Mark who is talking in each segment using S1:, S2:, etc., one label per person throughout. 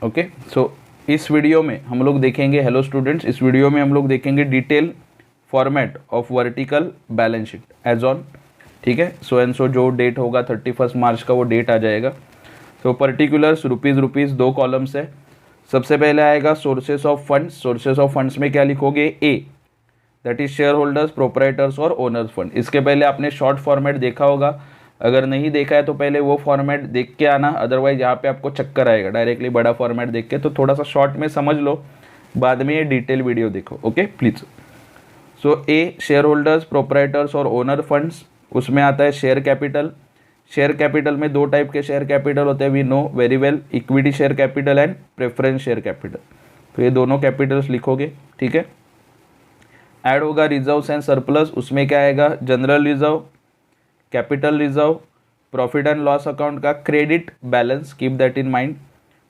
S1: Okay, सो इस video में हम लोग देखेंगे, हेलो स्टूडेंट्स, इस वीडियो में हम लोग देखेंगे detail format of vertical balance sheet as on, ठीक है। सो एंड सो जो डेट होगा 31 मार्च का वो डेट आ जाएगा। सो पर्टिकुलर्स रुपीज़ 2 कॉलम्स है। सबसे पहले आएगा sources of funds. Sources of funds में क्या लिखोगे, uh that is shareholders, proprietors और ओनर्स फंड। इसके पहले आपने शॉर्ट फॉर्मेट देखा होगा, अगर नहीं देखा है तो पहले वो फॉर्मेट देख के आना, अदरवाइज यहाँ पे आपको चक्कर आएगा डायरेक्टली बड़ा फॉर्मेट देख के। तो थोड़ा सा शॉर्ट में समझ लो, बाद में ये डिटेल वीडियो देखो, okay please. So A share holders, proprietors और ओनर फंड्स, उसमें आता है शेयर कैपिटल। शेयर कैपिटल में 2 टाइप के शेयर कैपिटल होते हैं, we know very well, equity share capital and preference share capital. तो ये दोनों कैपिटल्स लिखोगे, ठीक है। ऐड होगा रिजर्व्स एंड सरप्लस, उसमें क्या आएगा, general reserve, capital reserve, profit and loss account का credit balance, keep that in mind,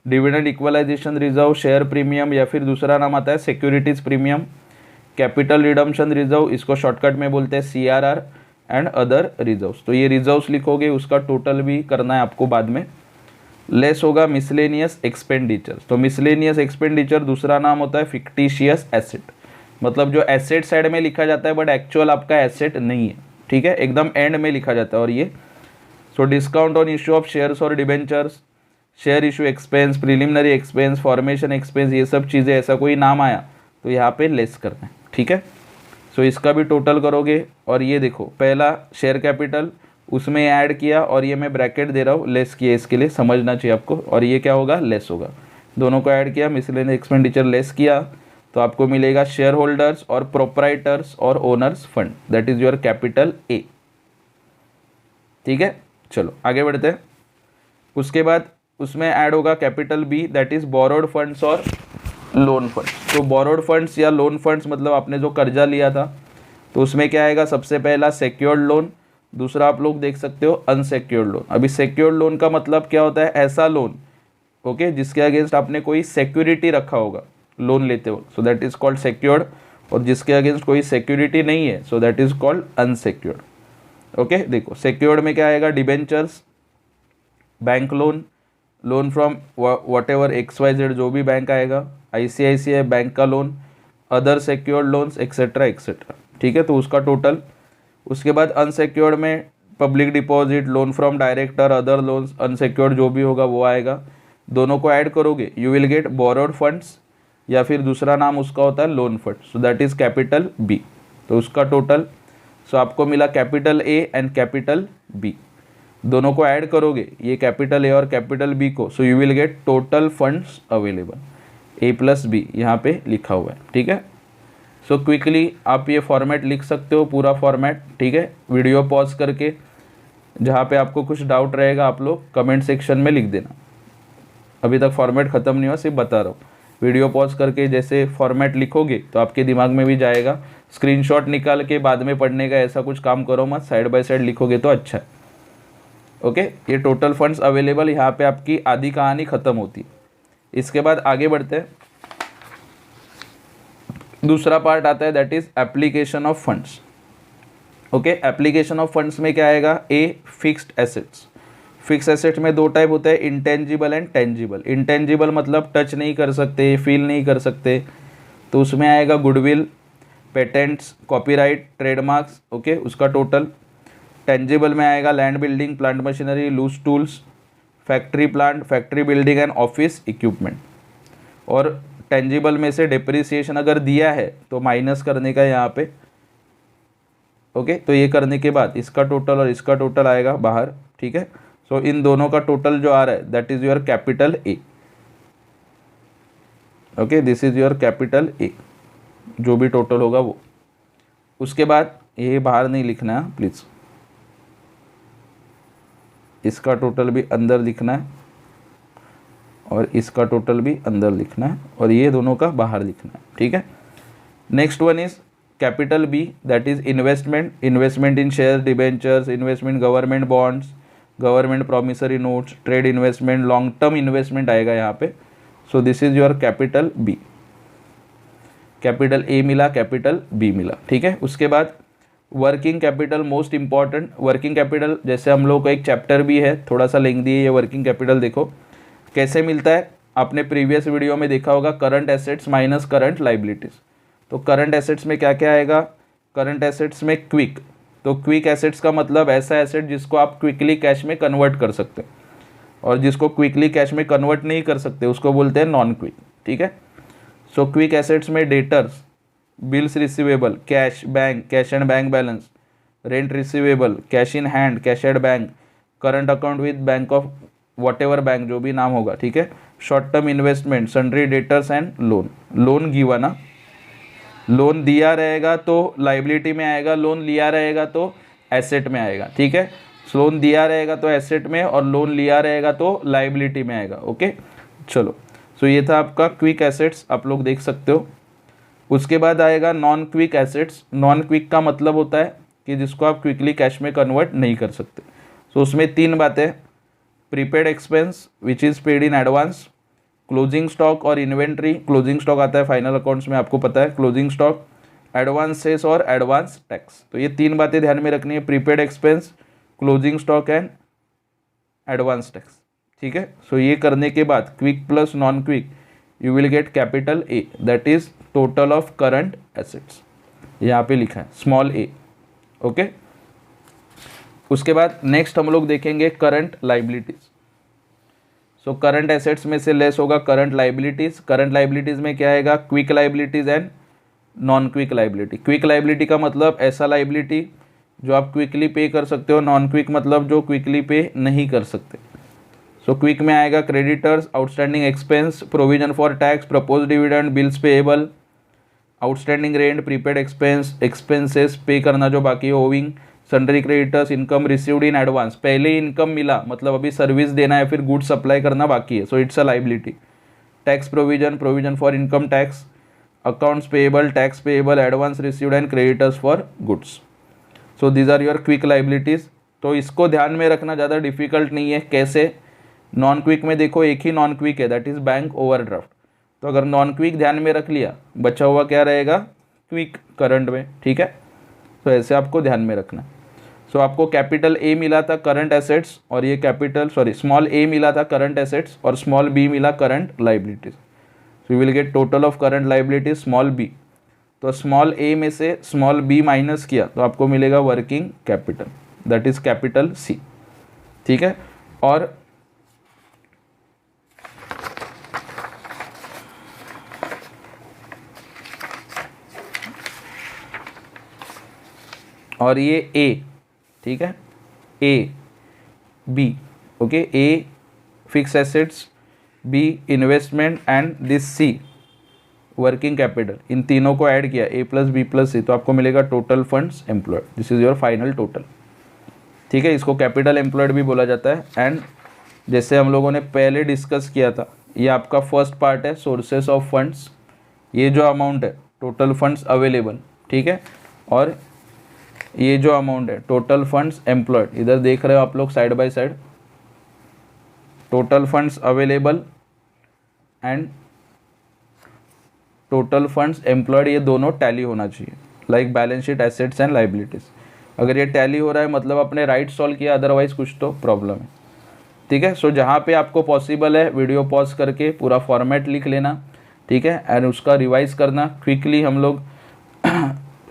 S1: dividend equalisation reserve, share premium या फिर दूसरा नाम आता है securities premium, capital redemption reserve, इसको शॉर्टकट में बोलते हैं CRR, एंड अदर रिजर्व्स। तो ये रिजर्व्स लिखोगे, उसका टोटल भी करना है आपको बाद में। लेस होगा मिसलेनियस एक्सपेंडिचर। तो मिसलेनियस एक्सपेंडिचर दूसरा नाम होता है फिक्टिशियस एसेट, मतलब जो एसेट साइड में लिखा जाता है बट एक्चुअल आपका एसेट नहीं है, ठीक है, एकदम एंड में लिखा जाता है। और ये so discount on issue of shares और debentures, share issue expense, preliminary expense, formation expense, ये सब चीज़ें ऐसा कोई नाम आया तो यहाँ पे लेस करना है, ठीक है। सो इसका भी टोटल करोगे। और ये देखो, पहला शेयर कैपिटल उसमें ऐड किया और ये मैं ब्रैकेट दे रहा हूँ, लेस किया, इसके लिए समझना चाहिए आपको। और ये क्या होगा, लेस होगा, दोनों को ऐड किया, मिसलेनियस एक्सपेंडिचर लेस किया, तो आपको मिलेगा शेयर होल्डर्स और प्रोपराइटर्स और owners fund, that is your capital A, ठीक है। चलो आगे बढ़ते हैं। उसके बाद उसमें ऐड होगा capital B, that is borrowed funds और लोन फंड्स। तो बोरोड फंड्स या लोन फंड्स मतलब आपने जो कर्जा लिया था, तो उसमें क्या आएगा, सबसे पहला सिक्योर्ड लोन, दूसरा आप लोग देख सकते हो अनसिक्योर्ड लोन। अभी सिक्योर्ड लोन का मतलब क्या होता है, ऐसा लोन, ओके, जिसके अगेंस्ट आपने कोई सिक्योरिटी रखा होगा लोन लेते हो, सो दैट इज कॉल्ड सिक्योर्ड। और जिसके अगेंस्ट कोई सिक्योरिटी नहीं है, सो that is called unsecured, okay. देखो सिक्योर्ड में क्या आएगा, debentures, bank loan, loan from what ever XYZ जो भी बैंक आएगा, ICICI बैंक का loan, other secured loans etcetera etcetera, ठीक है। तो उसका टोटल। उसके बाद अनसिक्योर्ड में public deposit, loan from director, other loans, unsecured जो भी होगा वो आएगा, दोनों को ऐड करोगे, you will get borrowed funds, या फिर दूसरा नाम उसका होता है loan fund, so that is capital B. तो उसका टोटल, सो आपको मिला capital A and capital B, दोनों को ऐड करोगे, ये कैपिटल ए और कैपिटल बी को, सो you will get total funds available, A+B यहाँ पे लिखा हुआ है, ठीक है। सो क्विकली आप ये फॉर्मेट लिख सकते हो, पूरा फॉर्मेट, ठीक है। वीडियो पॉज करके जहाँ पे आपको कुछ डाउट रहेगा आप लोग कमेंट सेक्शन में लिख देना। अभी तक फॉर्मेट ख़त्म नहीं हुआ, सिर्फ बता रहा हूँ। वीडियो पॉज करके जैसे फॉर्मेट लिखोगे तो आपके दिमाग में भी जाएगा। स्क्रीनशॉट निकाल के बाद में पढ़ने का ऐसा कुछ काम करो मत, साइड बाय साइड लिखोगे तो अच्छा है, ओके। ये टोटल फंड्स अवेलेबल, यहाँ पे आपकी आधी कहानी ख़त्म होती है। इसके बाद आगे बढ़ते हैं, दूसरा पार्ट आता है, that is application of funds, okay. Application of funds में क्या आएगा, a fixed assets. Fix asset में 2 टाइप होते हैं, इंटेंजिबल एंड टेंजिबल। इंटेंजिबल मतलब टच नहीं कर सकते, फील नहीं कर सकते, तो उसमें आएगा goodwill, patents, copyright, trademarks, okay, उसका टोटल। टेंजिबल में आएगा land, building, plant machinery, loose tools, factory plant, factory building and office equipment. और टेंजिबल में से डिप्रिसिएशन अगर दिया है तो माइनस करने का यहाँ पे, ओके। तो ये करने के बाद इसका टोटल और इसका टोटल आएगा बाहर, ठीक है। सो इन दोनों का टोटल जो आ रहा है that is your capital A, okay, this is your capital A, जो भी टोटल होगा वो। उसके बाद ये बाहर नहीं लिखना है प्लीज़, इसका टोटल भी अंदर लिखना है और इसका टोटल भी अंदर लिखना है और ये दोनों का बाहर लिखना है, ठीक है। Next one is capital B, that is investment, investment in share, debentures, investment government bonds, government promissory notes, trade investment, long term investment आएगा यहाँ पे। So this is your capital B. Capital A मिला, capital B मिला, ठीक है। उसके बाद working capital, most important. Working capital जैसे हम लोग का एक चैप्टर भी है, थोड़ा सा लेंदी है ये वर्किंग कैपिटल। देखो कैसे मिलता है, आपने प्रीवियस वीडियो में देखा होगा current assets minus current liabilities. तो करंट एसेट्स में क्या क्या आएगा, करंट एसेट्स में क्विक, तो क्विक एसेट्स का मतलब ऐसा एसेट जिसको आप क्विकली कैश में कन्वर्ट कर सकते हैं, और जिसको क्विकली कैश में कन्वर्ट नहीं कर सकते उसको बोलते हैं नॉन क्विक, ठीक है। सो क्विक एसेट्स में debtors, bills receivable, cash bank, cash and bank balance, rent receivable, cash in hand, cash at bank, current account with bank of whatever bank, जो भी नाम होगा, ठीक है। Short term investment, sundry debtors and loan. Loan गिवा ना, loan दिया रहेगा तो लाइबिलिटी में आएगा, लोन लिया रहेगा तो एसेट में आएगा, ठीक है। लोन दिया रहेगा तो एसेट में, और लोन लिया रहेगा तो लाइबिलिटी में आएगा, ओके। चलो, सो ये था आपका क्विक एसेट्स, आप लोग देख सकते हो। उसके बाद आएगा non quick assets. Non quick का मतलब होता है कि जिसको आप क्विकली कैश में कन्वर्ट नहीं कर सकते। सो उसमें तीन बातें, prepaid expense which is paid in advance, closing stock और इन्वेंट्री, क्लोजिंग स्टॉक आता है फाइनल अकाउंट्स में, आपको पता है, क्लोजिंग स्टॉक, एडवांसेस और एडवांस टैक्स। तो ये तीन बातें ध्यान में रखनी है, prepaid expense, closing stock and advance tax, ठीक है। सो ये करने के बाद quick plus non quick you will get capital A, that is total of current assets, यहाँ पे लिखा है स्मॉल ए, ओके। उसके बाद नेक्स्ट हम लोग देखेंगे current liabilities. So current assets में से लेस होगा करंट लाइबिलिटीज। करंट लाइबिलिटीज में क्या आएगा, quick liabilities and non quick liability. Quick liability का मतलब ऐसा लाइबिलिटी जो आप क्विकली पे कर सकते हो, नॉन क्विक मतलब जो क्विकली पे नहीं कर सकते। सो क्विक में आएगा creditors, outstanding expense, provision for tax, propose dividend, bills payable, outstanding rent, prepaid expense, expenses पे करना जो बाकी है, owing, sundry creditors, income received in advance, पहले इनकम मिला मतलब अभी सर्विस देना है, फिर गुड्स सप्लाई करना बाकी है, so it's a liability. Tax provision, provision for income tax, accounts payable, tax payable, advance received and creditors for goods. So these are your quick liabilities. तो इसको ध्यान में रखना ज़्यादा डिफिकल्ट नहीं है। कैसे, नॉन क्विक में देखो एक ही नॉन क्विक है, दैट इज़ बैंक ओवरड्राफ्ट। तो अगर नॉन क्विक ध्यान में रख लिया, बचा हुआ क्या रहेगा, क्विक करंट में, ठीक है। तो ऐसे आपको ध्यान में रखना। सो आपको कैपिटल ए मिला था करंट एसेट्स, और ये स्मॉल ए मिला था करंट एसेट्स, और स्मॉल बी मिला current liabilities. So you will get total of current liabilities small B. तो स्मॉल ए में से स्मॉल बी माइनस किया तो आपको मिलेगा working capital, that is capital C, ठीक है। और ये ए, ठीक है, A B, okay, A fix assets, B investment and this C working capital, इन तीनों को ऐड किया ए प्लस बी प्लस सी, तो आपको मिलेगा total funds employed, this is your final total, ठीक है। इसको कैपिटल एम्प्लॉयड भी बोला जाता है। एंड जैसे हम लोगों ने पहले डिस्कस किया था, ये आपका फर्स्ट पार्ट है, सोर्सेस ऑफ फंड्स, ये जो अमाउंट है टोटल फंड्स अवेलेबल, ठीक है। और ये जो अमाउंट है टोटल फंड्स एम्प्लॉयड, इधर देख रहे हो आप लोग side by side, total funds available and total funds employed, ये दोनों टैली होना चाहिए, like balance sheet, assets and liabilities. अगर ये टैली हो रहा है मतलब आपने राइट सॉल्व किया, अदरवाइज कुछ तो प्रॉब्लम है, ठीक है। सो जहाँ पे आपको पॉसिबल है वीडियो पॉज करके पूरा फॉर्मेट लिख लेना, ठीक है, एंड उसका रिवाइज करना। क्विकली हम लोग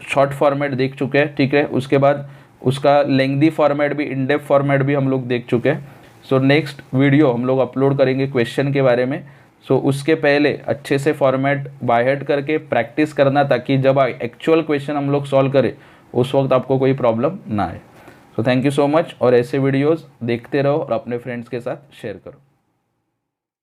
S1: शॉर्ट फॉर्मेट देख चुके हैं, ठीक है। उसके बाद उसका लेंथी फॉर्मेट भी, इन डेप्थ फॉर्मेट भी हम लोग देख चुके हैं। सो नेक्स्ट वीडियो हम लोग अपलोड करेंगे क्वेश्चन के बारे में। सो उसके पहले अच्छे से फॉर्मेट बाय हार्ट करके प्रैक्टिस करना, ताकि जब एक्चुअल क्वेश्चन हम लोग सॉल्व करें उस वक्त आपको कोई प्रॉब्लम ना आए। So thank you so much, और ऐसे वीडियोज़ देखते रहो और अपने फ्रेंड्स के साथ शेयर करो।